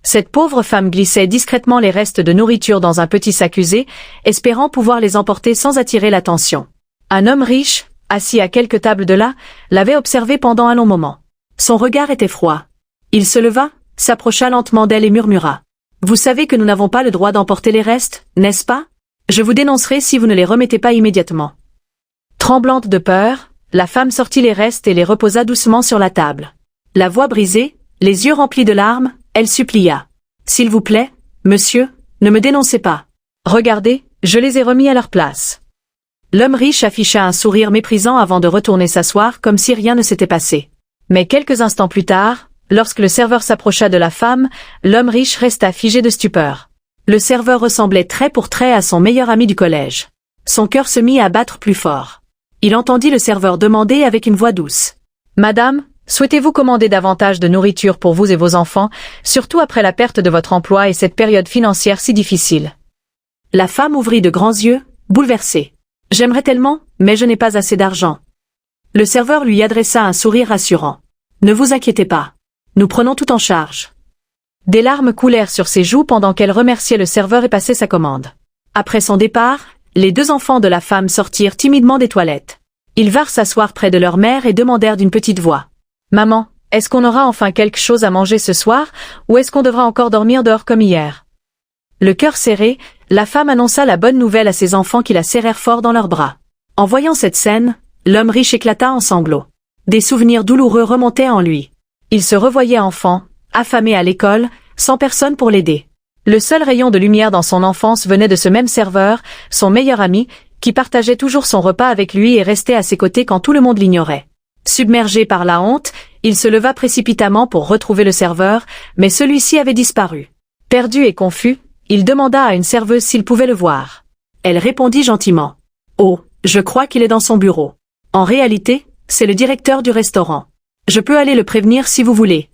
Cette pauvre femme glissait discrètement les restes de nourriture dans un petit sac usé, espérant pouvoir les emporter sans attirer l'attention. Un homme riche, assis à quelques tables de là, l'avait observé pendant un long moment. Son regard était froid. Il se leva, s'approcha lentement d'elle et murmura. « Vous savez que nous n'avons pas le droit d'emporter les restes, n'est-ce pas? Je vous dénoncerai si vous ne les remettez pas immédiatement. » Tremblante de peur, la femme sortit les restes et les reposa doucement sur la table. La voix brisée, les yeux remplis de larmes, elle supplia. « S'il vous plaît, monsieur, ne me dénoncez pas. Regardez, je les ai remis à leur place. » L'homme riche afficha un sourire méprisant avant de retourner s'asseoir comme si rien ne s'était passé. Mais quelques instants plus tard, lorsque le serveur s'approcha de la femme, l'homme riche resta figé de stupeur. Le serveur ressemblait trait pour trait à son meilleur ami du collège. Son cœur se mit à battre plus fort. Il entendit le serveur demander avec une voix douce. « Madame, souhaitez-vous commander davantage de nourriture pour vous et vos enfants, surtout après la perte de votre emploi et cette période financière si difficile ?» La femme ouvrit de grands yeux, bouleversée. « J'aimerais tellement, mais je n'ai pas assez d'argent. » Le serveur lui adressa un sourire rassurant. « Ne vous inquiétez pas. Nous prenons tout en charge. » Des larmes coulèrent sur ses joues pendant qu'elle remerciait le serveur et passait sa commande. Après son départ, les deux enfants de la femme sortirent timidement des toilettes. Ils vinrent s'asseoir près de leur mère et demandèrent d'une petite voix. « Maman, est-ce qu'on aura enfin quelque chose à manger ce soir, ou est-ce qu'on devra encore dormir dehors comme hier ?» Le cœur serré, la femme annonça la bonne nouvelle à ses enfants qui la serrèrent fort dans leurs bras. En voyant cette scène, l'homme riche éclata en sanglots. Des souvenirs douloureux remontaient en lui. Il se revoyait enfant, affamé à l'école, sans personne pour l'aider. Le seul rayon de lumière dans son enfance venait de ce même serveur, son meilleur ami, qui partageait toujours son repas avec lui et restait à ses côtés quand tout le monde l'ignorait. Submergé par la honte, il se leva précipitamment pour retrouver le serveur, mais celui-ci avait disparu. Perdu et confus, il demanda à une serveuse s'il pouvait le voir. Elle répondit gentiment. « Oh, je crois qu'il est dans son bureau. En réalité, c'est le directeur du restaurant. Je peux aller le prévenir si vous voulez. »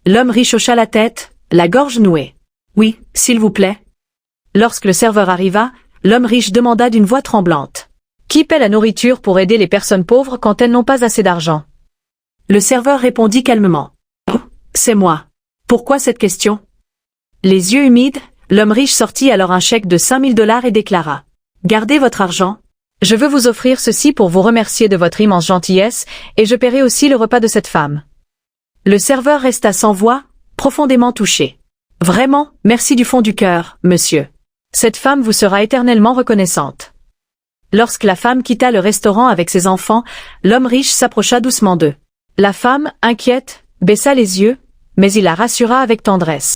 L'homme riche hocha la tête, la gorge nouée. « Oui, s'il vous plaît. » Lorsque le serveur arriva, l'homme riche demanda d'une voix tremblante. « Qui paie la nourriture pour aider les personnes pauvres quand elles n'ont pas assez d'argent ?» Le serveur répondit calmement. « Oh, c'est moi. Pourquoi cette question ?» Les yeux humides, l'homme riche sortit alors un chèque de $5000 et déclara. « Gardez votre argent. Je veux vous offrir ceci pour vous remercier de votre immense gentillesse, et je paierai aussi le repas de cette femme. » Le serveur resta sans voix, profondément touché. « Vraiment, merci du fond du cœur, monsieur. Cette femme vous sera éternellement reconnaissante. » Lorsque la femme quitta le restaurant avec ses enfants, l'homme riche s'approcha doucement d'eux. La femme, inquiète, baissa les yeux, mais il la rassura avec tendresse.